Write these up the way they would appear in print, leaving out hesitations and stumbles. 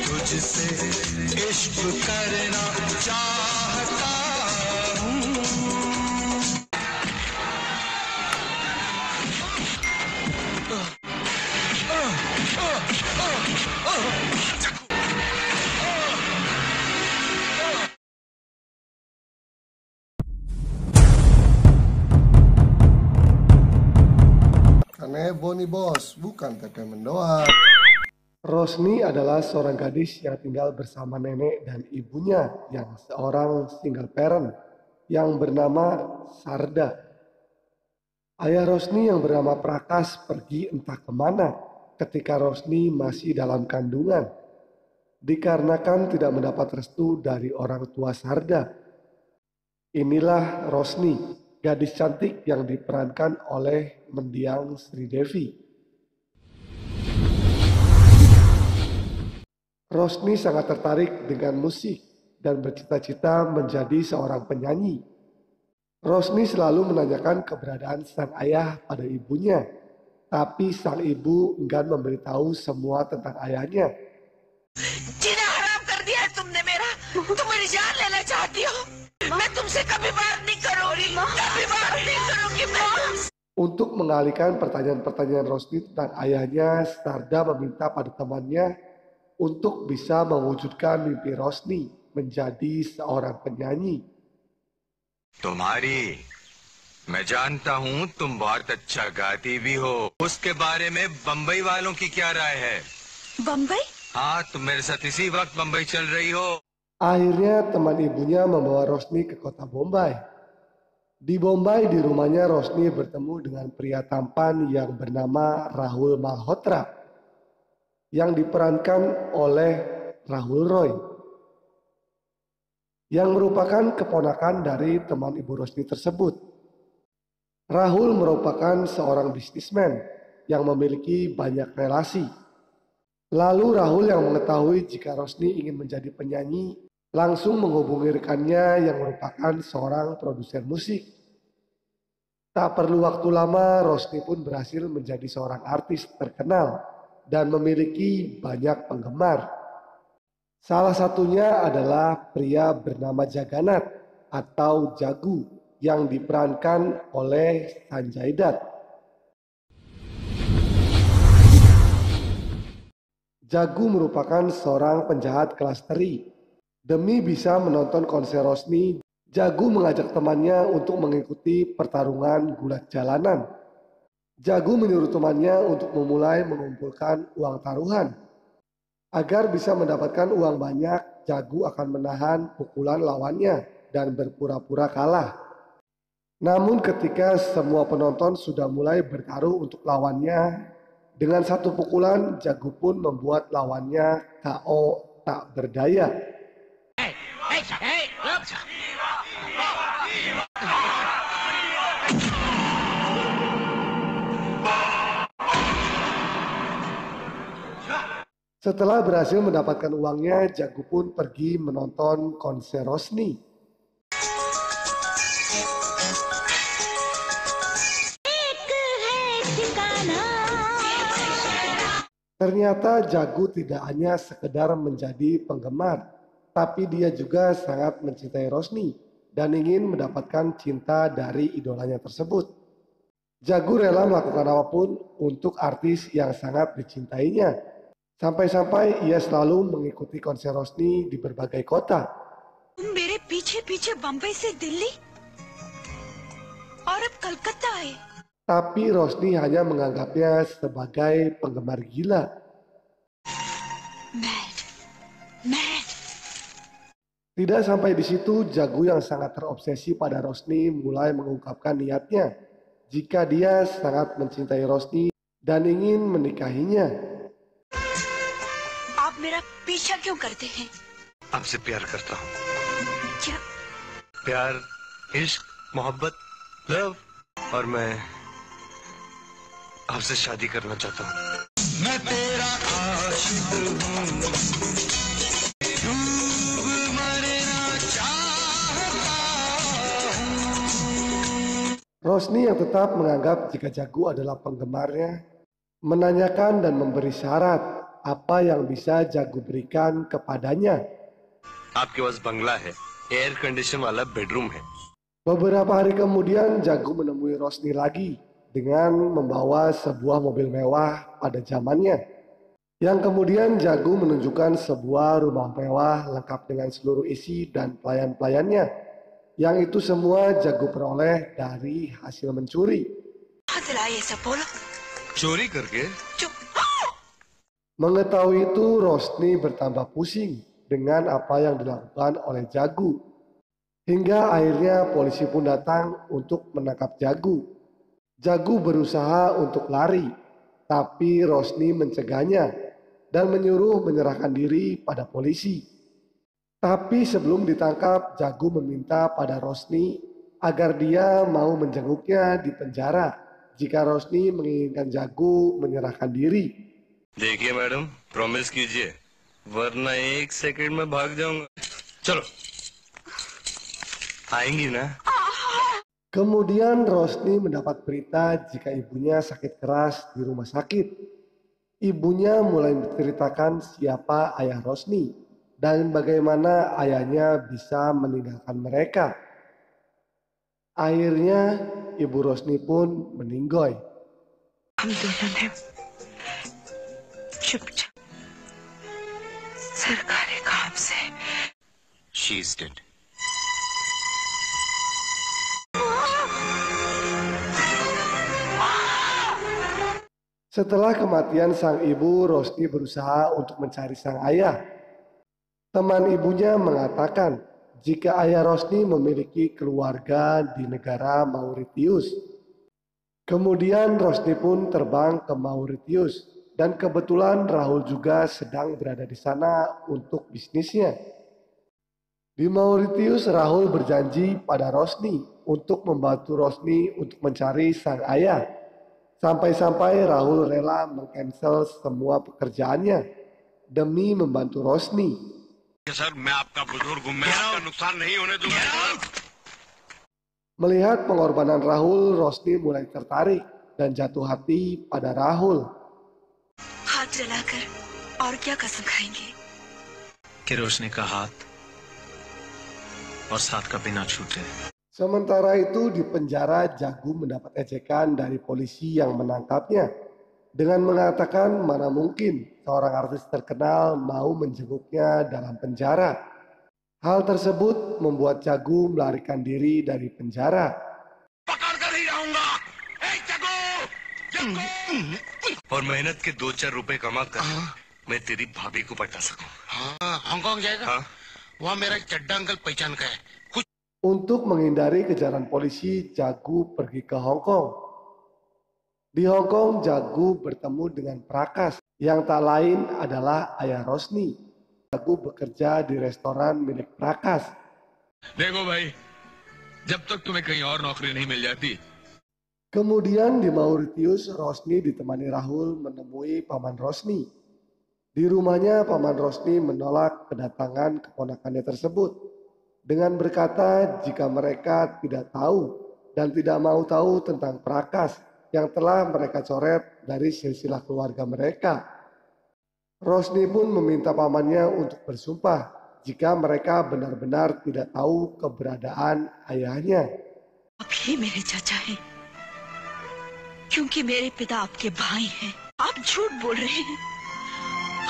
तुझसे इश्क करना चाहता हूँ। Karena heboh nih bos, bukan entertainment doang. Rosni adalah seorang gadis yang tinggal bersama nenek dan ibunya yang seorang single parent yang bernama Sarda. Ayah Rosni yang bernama Prakas pergi entah kemana ketika Rosni masih dalam kandungan, dikarenakan tidak mendapat restu dari orang tua Sarda. Inilah Rosni, gadis cantik yang diperankan oleh Mendiang Sridevi. Rosni sangat tertarik dengan musik dan bercita-cita menjadi seorang penyanyi. Rosni selalu menanyakan keberadaan sang ayah pada ibunya, tapi sang ibu enggan memberitahu semua tentang ayahnya. जीना हराम कर दिया है तुमने मेरा, तुम मेरी जान लेना चाहती हो। मैं तुमसे कभी बात नहीं करूंगी, कभी बात नहीं करूंगी मैं। Untuk mengalihkan pertanyaan-pertanyaan Rosni tentang ayahnya, Sarda meminta pada temannya untuk bisa mewujudkan mimpi Rosni menjadi seorang penyanyi. तुम्हारी मैं जानता हूँ तुम बहुत अच्छा गाती भी हो, उसके बारे में बम्बई वालों की क्या राय है? बम्बई? हाँ, तुम मेरे साथ इसी वक्त बम्बई चल रही हो। Akhirnya teman ibunya membawa Rosni ke kota Bombay. Di Bombay, di rumahnya Rosni bertemu dengan pria tampan yang bernama Rahul Malhotra yang diperankan oleh Rahul Roy, yang merupakan keponakan dari teman ibu Rosni tersebut. Rahul merupakan seorang bisnismen yang memiliki banyak relasi. Lalu Rahul yang mengetahui jika Rosni ingin menjadi penyanyi langsung menghubungi rekannya yang merupakan seorang produser musik. Tak perlu waktu lama, Rosni pun berhasil menjadi seorang artis terkenal dan memiliki banyak penggemar. Salah satunya adalah pria bernama Jagannath atau Jagu yang diperankan oleh Sanjay Dutt. Jagu merupakan seorang penjahat kelas teri. Demi bisa menonton konser Rosni, Jagu mengajak temannya untuk mengikuti pertarungan gulat jalanan. Jagu menyuruh temannya untuk memulai mengumpulkan uang taruhan. Agar bisa mendapatkan uang banyak, Jagu akan menahan pukulan lawannya dan berpura-pura kalah. Namun ketika semua penonton sudah mulai bertaruh untuk lawannya, dengan satu pukulan Jagu pun membuat lawannya KO tak berdaya. Setelah berhasil mendapatkan uangnya, Jagu pun pergi menonton konser Rosni. Ternyata Jagu tidak hanya sekedar menjadi penggemar, tapi dia juga sangat mencintai Rosni dan ingin mendapatkan cinta dari idolanya tersebut. Jagu rela melakukan apapun untuk artis yang sangat dicintainya. Sampai-sampai ia selalu mengikuti konser Rosni di berbagai kota. मेरे पीछे-पीछे बम्बई से दिल्ली और अब कलकत्ता आए। Tapi Rosni hanya menganggapnya sebagai penggemar gila. Mad. Tidak sampai di situ, Jagu yang sangat terobsesi pada Rosni mulai mengungkapkan niatnya jika dia sangat mencintai Rosni dan ingin menikahinya. आप मेरा पीछा क्यों करते हैं? आपसे प्यार करता हूँ। क्या? प्यार, इश्क, मोहब्बत, लव, और मैं आपसे शादी करना चाहता हूँ। मैं तेरा आशिक हूँ, डूब मरना चाहता हूँ। Rosni yang tetap menganggap jika Jagu adalah penggemarnya, menanyakan dan memberi syarat apa yang bisa Jagu berikan kepadanya. आपके पास बंगला है, एयर कंडीशन वाला बेडरूम है। Beberapa hari kemudian Jagu menemui Rosni lagi dengan membawa sebuah mobil mewah pada zamannya. Yang kemudian Jagu menunjukkan sebuah rumah mewah lengkap dengan seluruh isi dan pelayan-pelayannya. Yang itu semua Jagu peroleh dari hasil mencuri. दिलाए सब बोलो चोरी करके? चुप Mengetahui itu Rosni bertambah pusing dengan apa yang dilakukan oleh Jagu. Hingga akhirnya polisi pun datang untuk menangkap Jagu. Jagu berusaha untuk lari, tapi Rosni mencegahnya dan menyuruh menyerahkan diri pada polisi. Tapi sebelum ditangkap, Jagu meminta pada Rosni agar dia mau menjenguknya di penjara jika Rosni menginginkan Jagu menyerahkan diri. देखिए madam, promise कीजिए, वरना 1 सेकंड में भाग जाऊंगा। चलो, आएंगी ना? Kemudian Rosni mendapat berita jika ibunya sakit keras di rumah sakit. Ibunya mulai menceritakan siapa ayah Rosni dan bagaimana ayahnya bisa meninggalkan mereka. Akhirnya ibu Rosni pun meninggoy. हम दोनों ने चुपचाप सरकारी काम से She is dead. Setelah kematian sang ibu, Rosni berusaha untuk mencari sang ayah. Teman ibunya mengatakan jika ayah Rosni memiliki keluarga di negara Mauritius. Kemudian Rosni pun terbang ke Mauritius dan kebetulan Rahul juga sedang berada di sana untuk bisnisnya. Di Mauritius, Rahul berjanji pada Rosni untuk membantu Rosni untuk mencari sang ayah. Sampai-sampai Rahul rela meng-cancel semua pekerjaannya demi membantu Rosni. Sir, मैं आपका बुजुर्ग हूं, मैं आपका नुकसान नहीं होने दूंगा। Melihat pengorbanan Rahul, Rosni mulai tertarik dan jatuh hati pada Rahul. हाथ जलाकर और क्या कसम खाएंगे कि रोशनी का हाथ और साथ कभी ना छूटे। Sementara itu di penjara Jagu mendapat ejekan dari polisi yang menangkapnya dengan mengatakan mana mungkin seorang artis terkenal mau menjenguknya dalam penjara. Hal tersebut membuat Jagu melarikan diri dari penjara. पकड़ कर ही रहूंगा। ए जग्गू, जग्गू। और मेहनत के 2-4 रुपए कमा कर मैं तेरी भाभी को पटा सकूं। हाँ, हांगकांग जाएगा। हाँ? वहाँ मेरा एक चड्डा अंकल पहचान का है। कुछ Untuk menghindari kejaran polisi, Jagu pergi ke Hong Kong. Di Hong Kong, Jagu bertemu dengan Prakas yang tak lain adalah ayah Rosni. Jagu bekerja di restoran milik Prakas. देखो भाई, जब तक तुम्हें कहीं और नौकरी नहीं मिल जाती, Kemudian di Mauritius, Rosni ditemani Rahul menemui paman Rosni. Di rumahnya, paman Rosni menolak kedatangan keponakannya tersebut dengan berkata jika mereka tidak tahu dan tidak mau tahu tentang Prakas yang telah mereka coret dari silsilah keluarga mereka. Rosni pun meminta pamannya untuk bersumpah jika mereka benar-benar tidak tahu keberadaan ayahnya. आप ही मेरे चाचा हैं क्योंकि मेरे पिता आपके भाई हैं। आप झूठ बोल रहे हैं।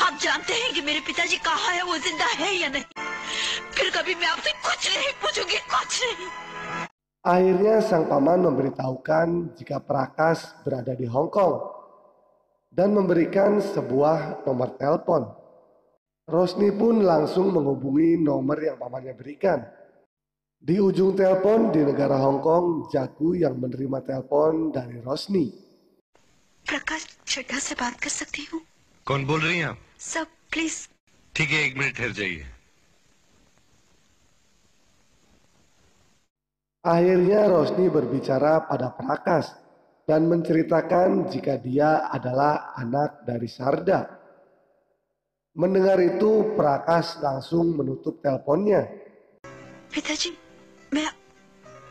आप जानते हैं कि मेरे पिताजी कहाँ है, वो जिंदा है या नहीं। फिर कभी मैं आपसे कुछ नहीं पूछूंगी, कुछ नहीं। Akhirnya sang paman memberitahukan jika Prakas berada di Hong Kong dan memberikan sebuah nomor telepon. Rosni pun langsung menghubungi nomor yang pamannya berikan. Di ujung telepon di negara Hong Kong, Jagu yang menerima telepon dari Rosni. प्रकाश चड्ढा से बात कर सकती हूँ? कौन बोल रही हैं आप? सब प्लीज। ठीक है, 1 मिनट ठहर जाइए। Akhirnya Rosni berbicara pada Prakas dan menceritakan jika dia adalah anak dari Sarda. Mendengar itu, Prakas langsung menutup teleponnya. पिताजी,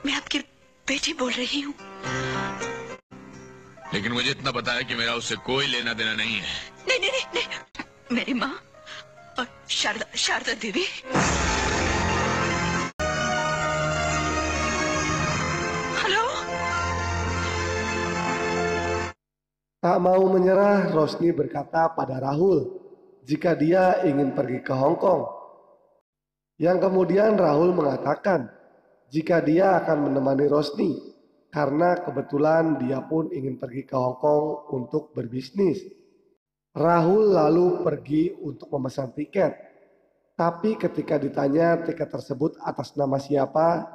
मैं आपकी बेटी बोल रही हूँ। लेकिन मुझे इतना पता है कि मेरा उससे कोई लेना देना नहीं है। नहीं नहीं नहीं, नहीं। मेरी माँ और शारदा शारदा देवी। Hello. Tak mau menyerah, Rosni berkata pada Rahul jika dia ingin pergi ke Hong Kong. Yang kemudian Rahul mengatakan jika dia akan menemani Rosni karena kebetulan dia pun ingin pergi ke Hong Kong untuk berbisnis. Rahul lalu pergi untuk memesan tiket. Tapi ketika ditanya tiket tersebut atas nama siapa,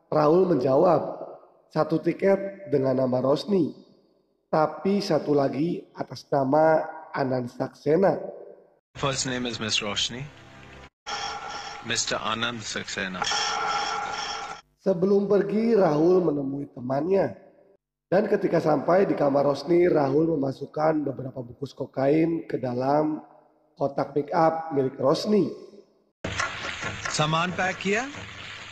Rahul menjawab, satu tiket dengan nama Rosni. Tapi satu lagi atas nama Anand Saxena. First name is Miss Roshni. Mr. Anand Saxena. Sebelum pergi, Rahul menemui temannya. Dan ketika sampai di kamar Rosni, Rahul memasukkan beberapa bungkus kokain ke dalam kotak pick up milik Rosni. सामान पैक किया?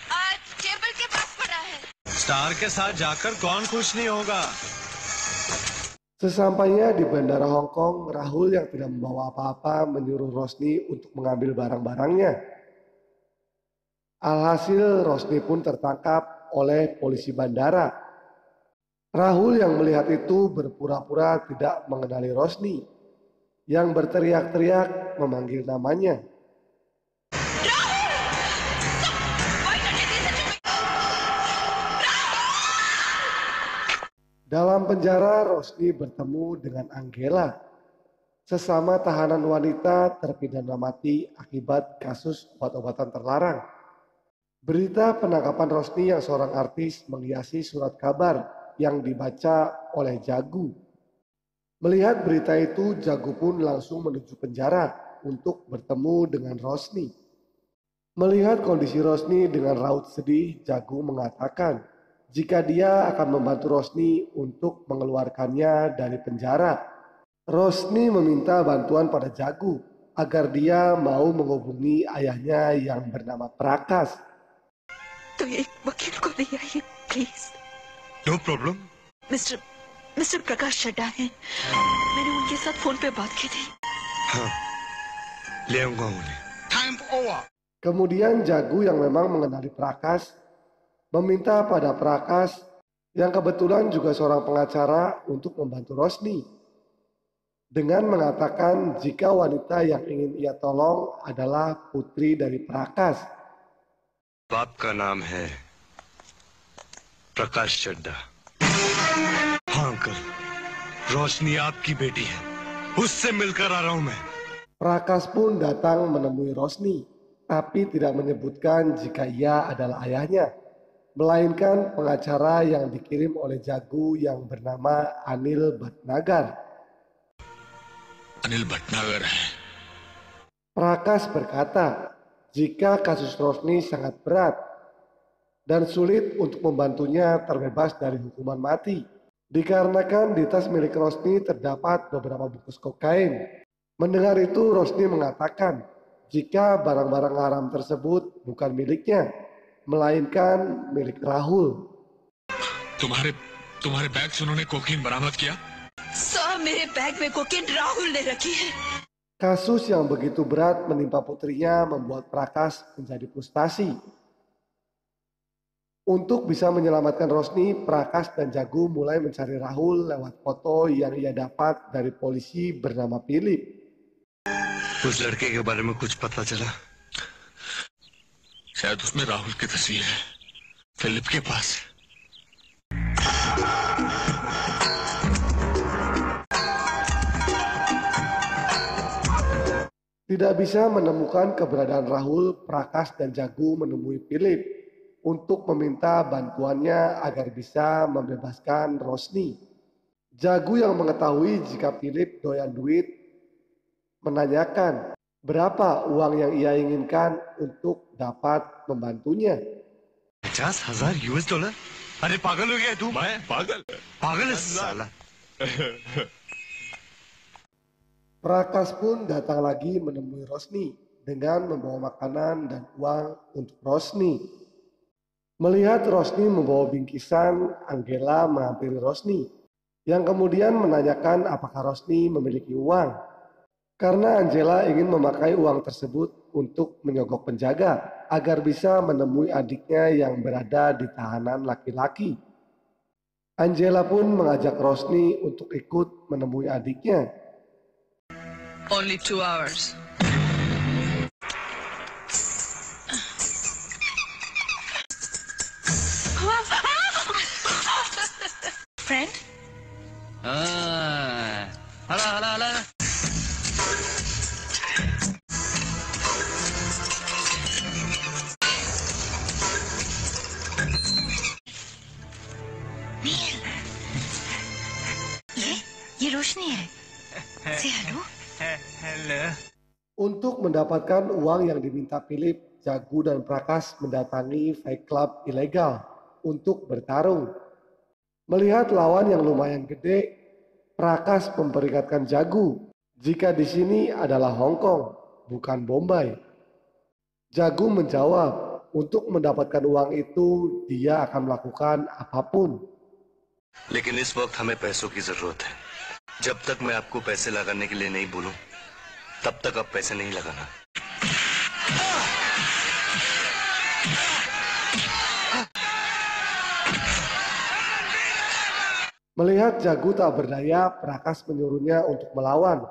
आज टेबल के पास पड़ा है। स्टार के साथ जाकर कौन खुश नहीं होगा? Sesampainya di bandara Hong Kong, Rahul yang tidak membawa apa-apa menyuruh Rosni untuk mengambil barang-barangnya. Alhasil Rosni pun tertangkap oleh polisi bandara. Rahul yang melihat itu berpura-pura tidak mengenali Rosni, yang berteriak-teriak memanggil namanya. Dalam penjara, Rosni bertemu dengan Angela, sesama tahanan wanita terpidana mati akibat kasus obat-obatan terlarang. Berita penangkapan Rosni yang seorang artis menghiasi surat kabar yang dibaca oleh Jagu. Melihat berita itu, Jagu pun langsung menuju penjara untuk bertemu dengan Rosni. Melihat kondisi Rosni dengan raut sedih, Jagu mengatakan jika dia akan membantu Rosni untuk mengeluarkannya dari penjara. Rosni meminta bantuan pada Jagu agar dia mau menghubungi ayahnya yang bernama Prakas. तो एक वकील को ले आइए please. No problem. Mister Prakash Chadha हैं। मैंने उनके साथ फोन पे बात की थी। हाँ, ले आऊंगा उन्हें। Time over. Kemudian Jagu yang memang mengenali Prakas meminta pada Prakas yang kebetulan juga seorang pengacara untuk membantu Rosni. Dengan mengatakan jika wanita yang ingin ia tolong adalah putri dari Prakas. बाप का नाम है प्रकाश चड्ढा। हाँ अंकल, रोशनी आपकी बेटी है, उससे मिलकर आ रहा हूं मैं। Prakas pun datang menemui Rosni, tapi tidak menyebutkan jika ia adalah ayahnya, melainkan pengacara yang dikirim oleh Jagu yang bernama Anil Bhatnagar. Anil भटनागर है। Prakas berkata, jika kasus Rosni sangat berat dan sulit untuk membantunya terbebas dari hukuman mati, dikarenakan di tas milik Rosni terdapat beberapa bungkus kokain. Mendengar itu, Rosni mengatakan jika barang-barang haram tersebut bukan miliknya, melainkan milik Rahul. तुम्हारे बैग से उन्होंने कोकीन बरामद किया? साहब मेरे बैग में कोकीन राहुल ने रखी है। Kasus yang begitu berat menimpa putrinya membuat Prakas menjadi frustasi. Untuk bisa menyelamatkan Rosni, Prakas dan Jagu mulai mencari Rahul lewat foto yang ia dapat dari polisi bernama Philip. उस लड़के के बारे में कुछ पता चला? शायद उसमें राहुल की तस्वीर है, फिलिप के पास। Tidak bisa menemukan keberadaan Rahul, Prakas dan Jagu menemui Philip untuk meminta bantuannya agar bisa membebaskan Rosni. Jagu yang mengetahui jika Philip doyan duit menanyakan berapa uang yang ia inginkan untuk dapat membantunya. $50,000? अरे पागल हो गया तू? मैं पागल? पागल है साला। Prakas pun datang lagi menemui Rosni dengan membawa makanan dan uang untuk Rosni. Melihat Rosni membawa bingkisan, Angela menghampiri Rosni, yang kemudian menanyakan apakah Rosni memiliki uang. Karena Angela ingin memakai uang tersebut untuk menyogok penjaga agar bisa menemui adiknya yang berada di tahanan laki-laki. Angela pun mengajak Rosni untuk ikut menemui adiknya. Only 2 hours. Friend? Hala. नील, ये रोशनी है. Say hello. Hello. Untuk mendapatkan uang yang diminta Philip, Jagu dan Prakas mendatangi Fight Club ilegal untuk bertarung. Melihat lawan yang lumayan gede, Prakas memperikatkan Jagu jika di sini adalah Hong Kong, bukan Bombay. Jagu menjawab, untuk mendapatkan uang itu dia akan melakukan apapun. लेकिन इस वक्त हमें पैसों की जरूरत है। जब तक मैं आपको पैसे लगाने के लिए नहीं बोलूं, तब तक आप पैसे नहीं लगाना। Melihat Jagu tak berdaya, Prakas menyuruhnya untuk melawan.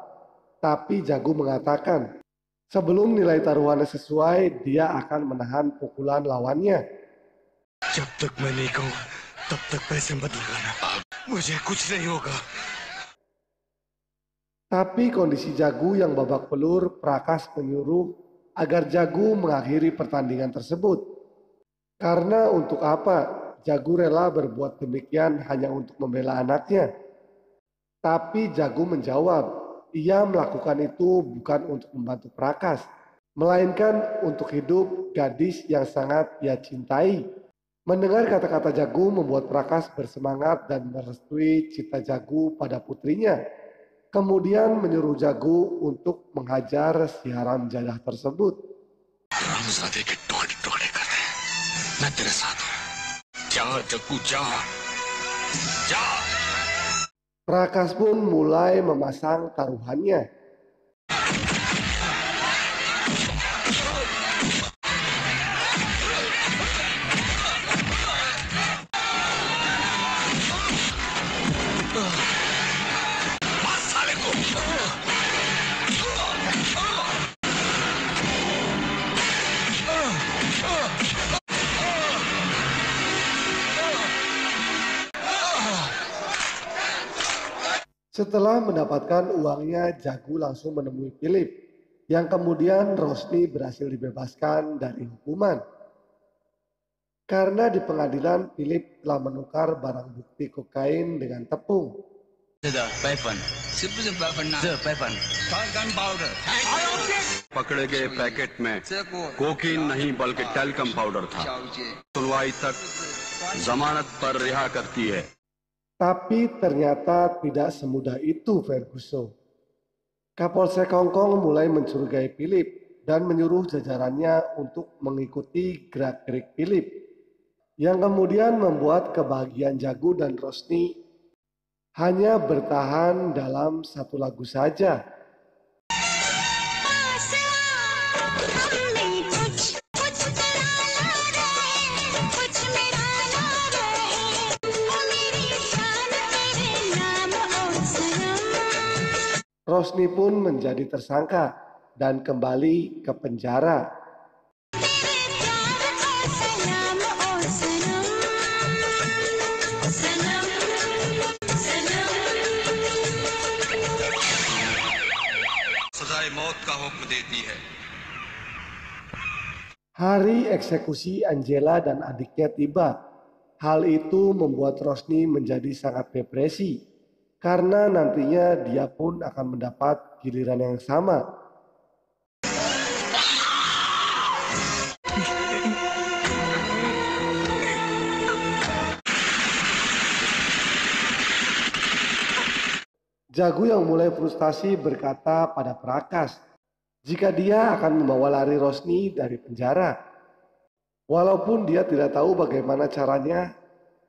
Tapi Jagu mengatakan, sebelum nilai taruhannya sesuai, dia akan menahan pukulan lawannya. जब तक मैं नहीं कहूं, तब तक पैसे मत लगाना। मुझे कुछ नहीं होगा। Tapi kondisi Jagu yang babak belur, Prakas menyuruh agar Jagu mengakhiri pertandingan tersebut. Karena untuk apa? Jagu rela berbuat demikian hanya untuk membela anaknya. Tapi Jagu menjawab, ia melakukan itu bukan untuk membantu Prakas, melainkan untuk hidup gadis yang sangat ia cintai. Mendengar kata-kata Jagu membuat Prakas bersemangat dan merestui cita Jagu pada putrinya. Kemudian menyuruh Jagu untuk menghajar si haram jadah tersebut. हरामजादे के टुकड़े कर रहे हैं। मैं तेरे साथ हूं। जा जग्गू जा। जा। Prakas pun mulai memasang taruhannya. Setelah mendapatkan uangnya, Jagu langsung menemui Philip, yang kemudian Rosni berhasil dibebaskan dari hukuman. Karena di pengadilan, Philip telah menukar barang bukti kokain dengan tepung. पकड़े गए पैकेट में कोकीन नहीं बल्कि टैल्कम पाउडर था। सुनवाई तक जमानत पर रिहा करती है। Tapi ternyata tidak semudah itu, Ferguson. Kapolsek Hong Kong mulai mencurigai Philip dan menyuruh jajarannya untuk mengikuti gerak-gerik Philip, yang kemudian membuat kebahagiaan Jagu dan Rosni hanya bertahan dalam satu lagu saja. Rosni pun menjadi tersangka dan kembali ke penjara. सजाए मौत का हुक्म देती है। Hari eksekusi Angela dan adiknya tiba. Hal itu membuat Rosni menjadi sangat depresi. Karena nantinya dia pun akan mendapat giliran yang sama. Jagu yang mulai frustasi berkata pada Prakas jika dia akan membawa lari Rosni dari penjara. Walaupun dia tidak tahu bagaimana caranya,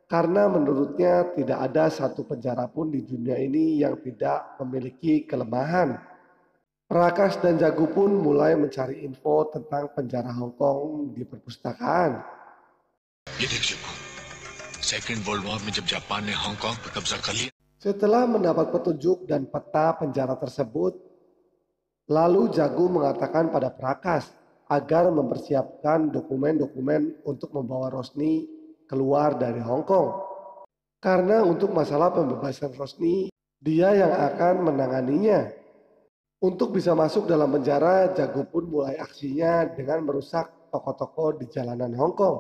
karena menurutnya tidak ada satu penjara pun di dunia ini yang tidak memiliki kelemahan. Prakas dan Jagu pun mulai mencari info tentang penjara Hong Kong di perpustakaan. ये देख Jaggu, second world war में जब जापान ने हांगकांग पर कब्जा कर लिया, Setelah mendapat petunjuk dan peta penjara tersebut, lalu Jagu mengatakan pada Prakas agar mempersiapkan dokumen-dokumen untuk membawa Rosni keluar dari Hong Kong. Karena untuk masalah pembebasan Rosni, dia yang akan menanganinya. Untuk bisa masuk dalam penjara, Jagu pun mulai aksinya dengan merusak toko-toko di jalanan Hong Kong.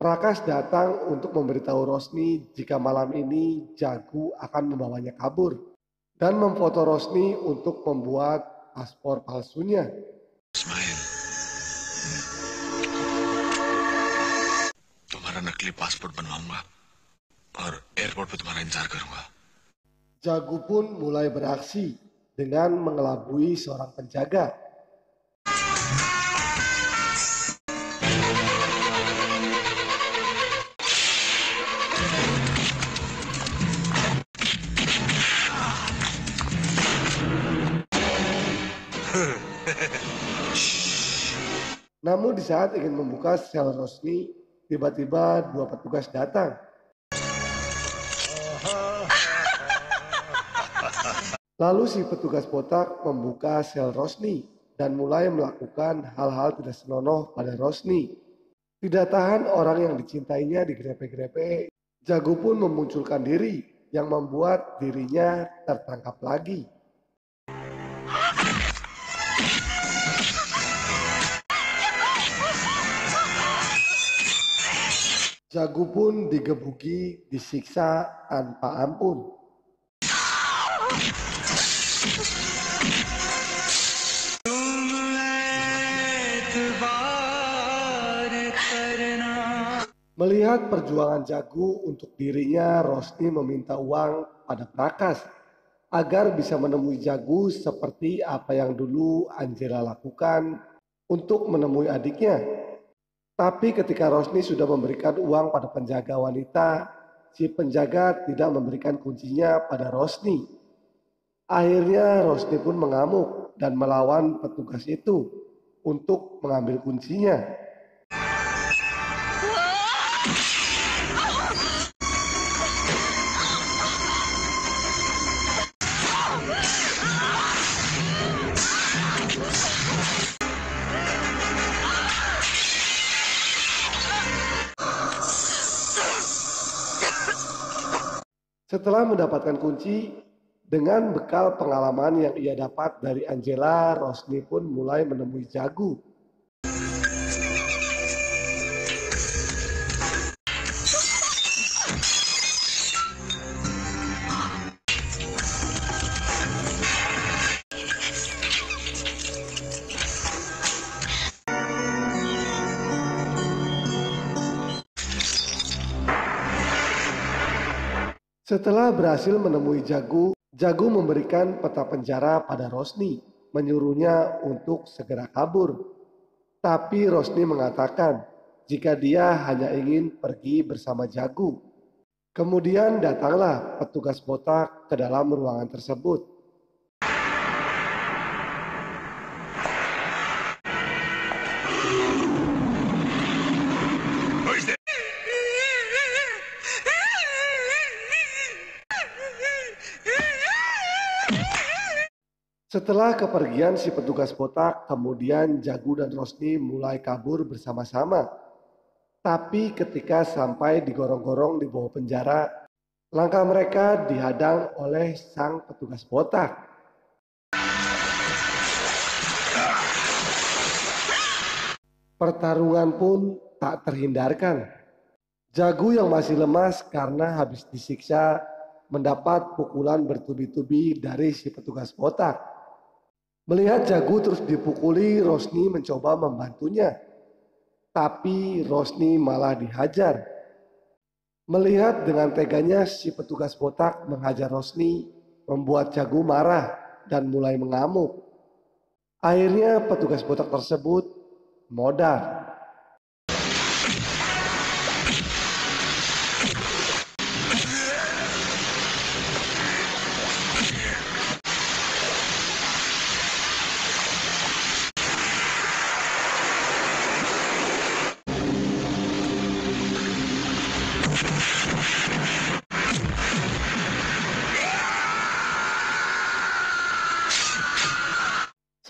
Prakas datang untuk memberitahu Rosni jika malam ini Jagu akan membawanya kabur dan memfoto Rosni untuk membuat paspor palsunya. Ismail, तुम्हारा नकली पासपोर्ट बनवाऊंगा और एयरपोर्ट पे तुम्हारा इंतजार करूंगा। Jagu pun mulai beraksi dengan mengelabui seorang penjaga. Namun di saat ingin membuka sel Rosni, tiba-tiba dua petugas datang. Lalu si petugas botak membuka sel Rosni dan mulai melakukan hal-hal tidak senonoh pada Rosni. Tidak tahan orang yang dicintainya digrepe-grepe, Jagu pun memunculkan diri yang membuat dirinya tertangkap lagi. Jagu pun digebuki, disiksa tanpa ampun. Melihat perjuangan Jagu untuk dirinya, Rosni meminta uang pada Prakas agar bisa menemui Jagu seperti apa yang dulu Angela lakukan untuk menemui adiknya. Tapi ketika Rosni sudah memberikan uang pada penjaga wanita, si penjaga tidak memberikan kuncinya pada Rosni. Akhirnya Rosni pun mengamuk dan melawan petugas itu untuk mengambil kuncinya. Setelah mendapatkan kunci, dengan bekal pengalaman yang ia dapat dari Angela, Rosni pun mulai menemui Jagu. Setelah berhasil menemui Jagu, Jagu memberikan peta penjara pada Rosni, menyuruhnya untuk segera kabur. Tapi Rosni mengatakan jika dia hanya ingin pergi bersama Jagu. Kemudian datanglah petugas botak ke dalam ruangan tersebut. Setelah kepergian si petugas botak, kemudian Jagu dan Rosni mulai kabur bersama-sama. Tapi ketika sampai di gorong-gorong di bawah penjara, langkah mereka dihadang oleh sang petugas botak. Pertarungan pun tak terhindarkan. Jagu yang masih lemas karena habis disiksa mendapat pukulan bertubi-tubi dari si petugas botak. Melihat Jagu terus dipukuli, Rosni mencoba membantunya. Tapi Rosni malah dihajar. Melihat dengan teganya si petugas botak menghajar Rosni, membuat Jagu marah dan mulai mengamuk. Akhirnya petugas botak tersebut modar.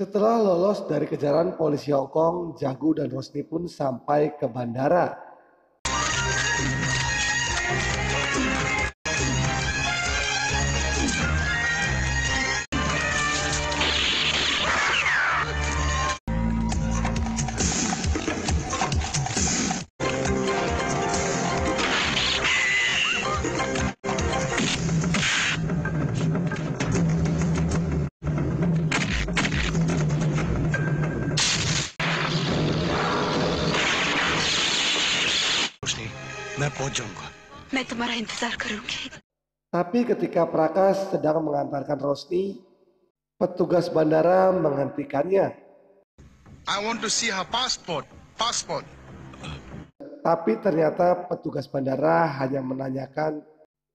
Setelah lolos dari kejaran polisi Hong Kong, Jagu dan Rosni pun sampai ke bandara. मैं पहुंच जाऊंगा। मैं तुम्हारा इंतजार करूंगी। Tapi ketika Prakas sedang mengantarkan Rosni, petugas bandara menghentikannya. I want to see her passport. Passport. Tapi ternyata petugas bandara hanya menanyakan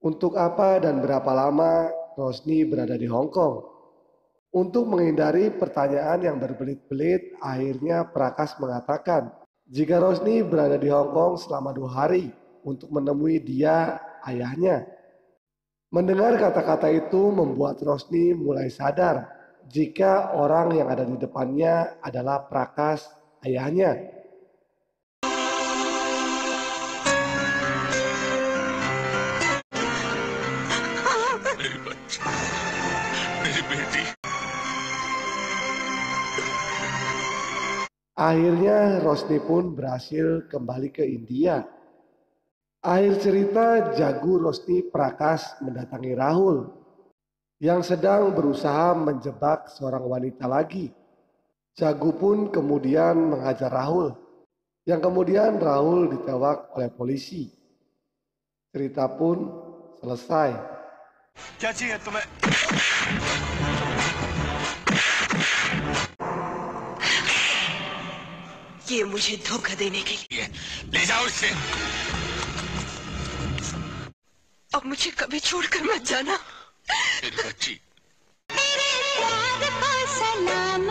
untuk apa dan berapa lama Rosni berada di Hong Kong. Untuk menghindari pertanyaan yang berbelit-belit, akhirnya Prakas mengatakan jika Rosni berada di Hong Kong selama 2 hari untuk menemui dia, ayahnya. Mendengar kata-kata itu membuat Rosni mulai sadar jika orang yang ada di depannya adalah Prakas, ayahnya. मेरी बच्ची, मेरी बेटी। Akhirnya Rosni pun berhasil kembali ke India. Akhir cerita, Jagu, Rosni, Prakas mendatangi Rahul yang sedang berusaha menjebak seorang wanita lagi. Jagu pun kemudian menghajar Rahul, yang kemudian Rahul ditewak oleh polisi. Cerita pun selesai. क्या चाहिए तुम्हें? ये मुझे धोखा देने के लिए। ले जाओ इसे। अब मुझे कभी छोड़कर मत जाना। मेरी बच्ची। तेरे प्यार को सलाम